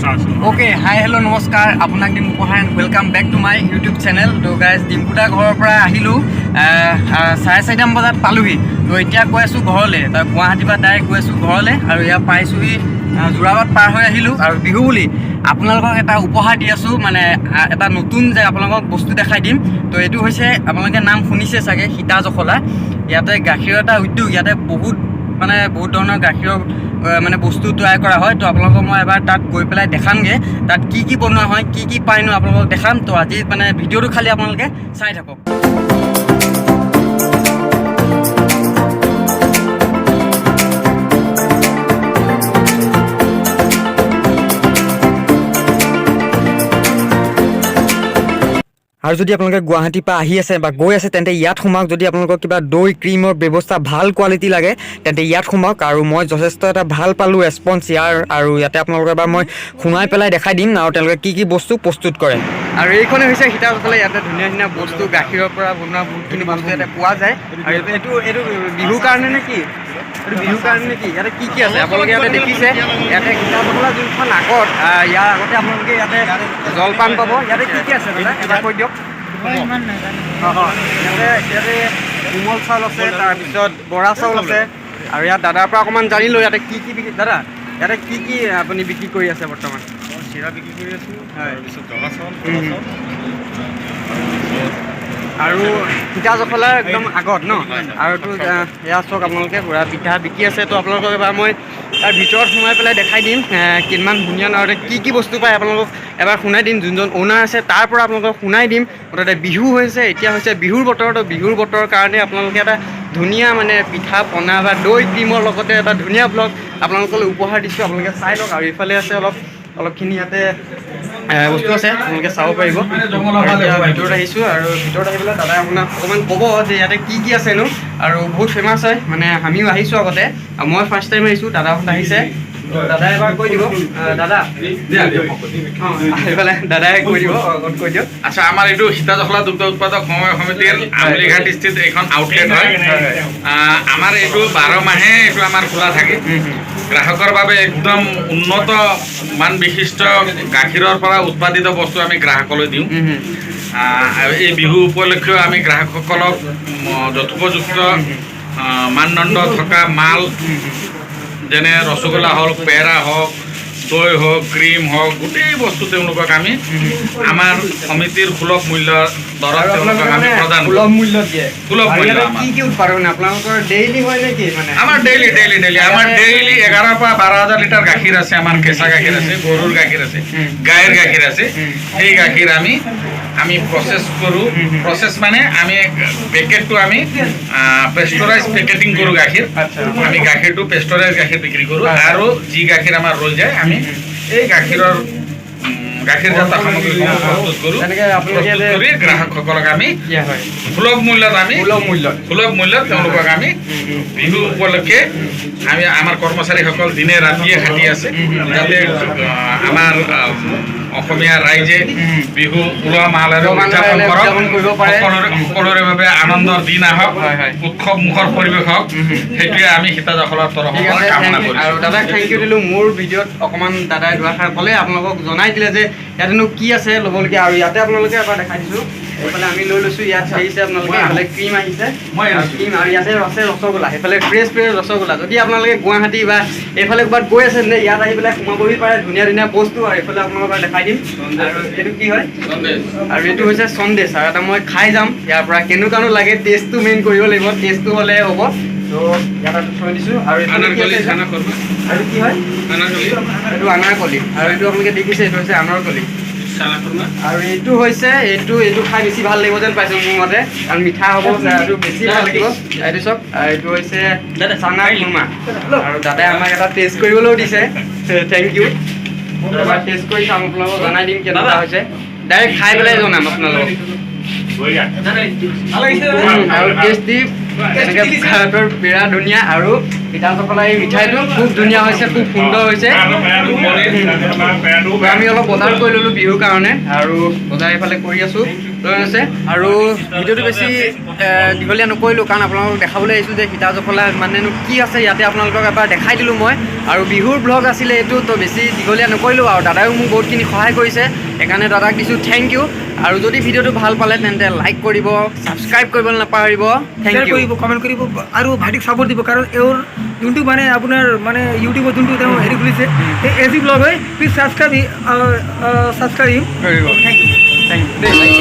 Okay hi hello नमस्कार आपनाक Dimpu Pahar welcome back to my YouTube channel तो गाइज डिम्पुदा घर पर आहिलु 4:30 बजात पालुहि तो इतना কৈ আছো ঘৰলে তাৰ গুৱাহাটী পৰা ডাইৰেক্ট কৈ আছো ঘৰলে আৰু ইয়া পাইছোহি যোৰাবাট পাৰ হৈ আহিলু আৰু বিহু বুলি আপোনালোকক এটা উপহাৰ দি আছো মানে এটা নতুন যে আপোনালোকক বস্তু দেখাই দিম তো এটো হৈছে আপোনালোকে নাম শুনিছে চাগে সীতা জখলা ইয়াতে গাখীৰ এটা উদ্যোগ ইয়াতে বহুত ধৰণৰ গাখীৰৰ মানে বস্তু তৈয়াৰ কৰা হয় তো আপোনালোকক মই এবাৰ তাত গৈ পেলাই দেখামগে তাত কি বনোৱা হয় কি পাইনো আপোনালোকক দেখাম তো আজি মানে ভিডিঅ'টো খালি আপোনালোকে চাই থাকক আৰু যদি আপোনালোকে গুৱাহাটী পৰা আহি আছে বা গৈ আছে তেন্তে ইয়াত সোমাওক যদি আপোনালোকক কিবা দৈ ক্ৰীমৰ ব্যৱস্থা ভাল কোৱালিটি লাগে তেন্তে ইয়াত সোমাওক আৰু মই যথেষ্ট এটা ভাল পালোঁ ৰেছপন্স ইয়াৰ আৰু ইয়াতে আপোনালোকক এবাৰ মই শুনাই পেলাই দেখাই দিম আৰু তেওঁলোকে কি বস্তু প্ৰস্তুত কৰে আৰু এইখনে হৈছে সীতা জখলা ইয়াতে ধুনীয়া বস্তু গাখীৰৰ পৰা বনোৱা বহুতখিনি বস্তু ইয়াতে পোৱা যায় আৰু এইটো বিহুৰ কাৰণে নে কি এইটো বিহুৰ কাৰণে নে কি ইয়াতে কি আছে আপোনালোকে ইয়াতে দেখিছে ইয়াতে সীতা জখলা যোনখন আগত ইয়াৰ আগতে আপোনালোকে ইয়াতে জলপান পাব ইয়াতে কি আছে দাদা এটা কৈ দিয়ক ইয়াতে কোমল চাউল আছে তাৰপিছত বৰা চাউল আছে আৰু ইয়াত দাদাৰ পৰা অকণমান জানিলোঁ ইয়াতে কি বিক্ৰী দাদা ইয়াতে কি আপুনি বিক্ৰী কৰি আছে বৰ্তমান চিৰা বিক্ৰী কৰি আছোঁ তাৰপিছত জলা চাউল আৰু পিঠা জখলাৰ একদম আগত ন আৰুতো এয়া চাওক আপোনালোকে পুৰা পিঠা বিকি আছে তো আপোনালোকক এবাৰ মই তাৰ ভিতৰত সোমাই পেলাই দেখাই দিম কিমান ধুনীয়া আৰু কি বস্তু পায় আপোনালোকক এবাৰ শুনাই দিম যোনজন অ'নাৰ আছে তাৰ পৰা আপোনালোকক শুনাই দিম মুঠতে বিহু হৈছে এতিয়া হৈছে বিহুৰ বতৰ তো বিহুৰ বতৰৰ কাৰণে আপোনালোকে এটা ধুনীয়া মানে পিঠা পনা বা দৈ ক্ৰীমৰ লগতে এটা ধুনীয়া ব্লগ আপোনালোকলৈ উপহাৰ দিছোঁ আপোনালোকে চাই লওক আৰু এইফালে আছে অলপখিনি ইয়াতে বস্তু আছে আপোনালোকে চাব পাৰিব ভিতৰত আহিছোঁ আৰু ভিতৰত আহি পেলাই দাদাই আপোনাক অকণমান ক'ব যে ইয়াতে কি আছেনো আৰু বহুত ফেমাছ হয় মানে আমিও আহিছোঁ আগতে মই ফাৰ্ষ্ট টাইম আহিছোঁ দাদাহঁত আহিছে দাদাই এবাৰ কৈ দিব দাদা এইফালে দাদাই কৈ দিব কৈ দিয়ক আচ্ছা আমাৰ এইটো সীতা জখলা দুগ্ধ উৎপাদক সমবায় সমিতিৰ আমলিঘাট স্থিত এইখন আউটলেট হয় আমাৰ এইটো 12 মাহে এইটো আমাৰ খোলা থাকে গ্ৰাহকৰ বাবে একদম উন্নত মান বিশিষ্ট গাখীৰৰ পৰা উৎপাদিত বস্তু আমি গ্ৰাহকলৈ দিওঁ এই বিহু উপলক্ষেও আমি গ্ৰাহকসকলক যথোপযুক্ত মানদণ্ড থকা মাল যেনে ৰসগোল্লা হওক পেৰা হওক দৈ হওক ক্ৰীম হওক গোটেই বস্তু তেওঁলোকক আমি আমাৰ সমিতিৰ সুলভ মূল্য দৰত তেওঁলোকক আমি প্ৰদান সুলভ মূল্য দিয়ে সুলভ মূল্য কি উৎপাদন আপোনালোকৰ ডেইলি হয় নেকি মানে আমাৰ ডেইলি আমাৰ ডেইলি 11 পৰা 12,000 লিটাৰ গাখীৰ আছে আমাৰ কেঁচা গাখীৰ আছে গৰুৰ গাখীৰ আছে গাইৰ গাখীৰ আছে সেই গাখীৰ আমি প্ৰসেস কৰোঁ প্ৰসেস মানে আমি পেকেটটো আমি পেস্টোৰাইজ পেকেটিং কৰোঁ গাখীৰ আমি গাখীৰটো পেস্টোৰাইজ গাখীৰ বিক্ৰী কৰোঁ আৰু যি গাখীৰ আমাৰ ৰৈ যায় আমি এই গাখীৰৰ গাখীৰজাত সামগ্ৰীসমূহ প্ৰস্তুত কৰোঁ কৰি গ্ৰাহকসকলক আমি সুলভ মূল্যত তেওঁলোকক আমি বিহু উপলক্ষে আমি আমাৰ কৰ্মচাৰীসকল দিনে ৰাতিয়ে খাটি আছে যাতে আমাৰ অসমীয়া ৰাইজে বিহু উলহ মালহেৰে উদযাপন কৰক সকলোৰে বাবে আনন্দৰ দিন আহক উৎসৱ মুখৰ পৰিৱেশ হওক সেইটোৱে আমি সীতা জখলাৰ তৰফৰ পৰা কামনা কৰিছোঁ আৰু দাদাক থেংক ইউ দিলোঁ মোৰ ভিডিঅ'ত অকণমান দাদাই দুআষাৰ ক'লে আপোনালোকক জনাই দিলে যে ইয়াতেনো কি আছে ল'বলগীয়া আৰু ইয়াতে আপোনালোকে এবাৰ দেখাই দিছোঁ এইফালে আমি লৈ লৈছোঁ ইয়াত আহিছে আপোনালোকে এইফালে ক্ৰীম আহিছে ক্ৰীম আৰু ইয়াতে আছে ৰসগোল্লা সেইফালে ফ্ৰেছ ৰসগোল্লা যদি আপোনালোকে গুৱাহাটী বা এইফালে ক'ৰবাত গৈ আছে তেন্তে ইয়াত আহি পেলাই সোমাবহি পাৰে ধুনীয়া বস্তু আৰু এইফালে আপোনালোকক দেখাই দিম আৰু এইটো কি হয় আৰু এইটো হৈছে সন্দেশ আৰু এটা মই খাই যাম ইয়াৰ পৰা কেনেকুৱানো লাগে টেষ্টটো মেইন কৰিব লাগিব টেষ্টটো হ'লে হ'ব তো ইয়াত থৈ দিছোঁ আৰু এইটো কি হয় এইটো আনাৰকলি আৰু এইটো আপোনালোকে দেখিছে এইটো হৈছে আনাৰকলি আৰু এইটো হৈছে এইটো খাই বেছি ভাল লাগিব যেন পাইছোঁ মোৰ মতে কাৰণ মিঠা হ'ব এইটো বেছি ভাল লাগিব এইটো চব এইটো হৈছে চানা খুৰমা আৰু দাদাই আমাক এটা টেষ্ট কৰিবলৈও দিছে থেংক ইউ এবাৰ টেষ্ট কৰি চাম আপোনালোকক জনাই দিম কেনেকুৱা হৈছে ডাইৰেক্ট খাই পেলাই জনাম আপোনালোকক আৰু টেষ্টি এনেকৈ বিৰাট ধুনীয়া আৰু সীতা জখলাৰ এই মিঠাইটো খুব ধুনীয়া হৈছে, খুব সুন্দৰ হৈছে। আমি অলপ বজাৰ কৰি ল'লোঁ বিহুৰ কাৰণে, আৰু বজাৰ এইফালে কৰি আছোঁ লৈ আছে। আৰু ভিডিঅ'টো বেছি দীঘলীয়া নকৰিলোঁ, কাৰণ আপোনালোকক দেখাবলৈ আহিছোঁ যে সীতা জখলা মানেনো কি আছে ইয়াতে আপোনালোকক এবাৰ দেখাই দিলোঁ মই। আৰু বিহুৰ ব্লগ আছিলে এইটো, তো বেছি দীঘলীয়া নকৰিলোঁ। আৰু দাদাও মোক বহুতখিনি সহায় কৰিছে, সেইকাৰণে দাদাক দিছোঁ থেংক ইউ। আৰু যদি ভিডিঅ'টো ভাল পালে তেন্তে লাইক কৰিব, ছাবস্ক্ৰাইব কৰিবলৈ নাপাহৰিব। Thank U. কৰিব, কমেণ্ট কৰিব আৰু ভাইটিক ছাপোৰ্ট দিব, কাৰণ এওঁৰ যোনটো মানে আপোনাৰ মানে ইউটিউবত যোনটো তেওঁ হেৰি খুলিছে এই এজি ব্লগ হয়, প্লিজ ছাবস্ক্ৰাইব কৰিব। Thank you. থেংক ইউ দেই।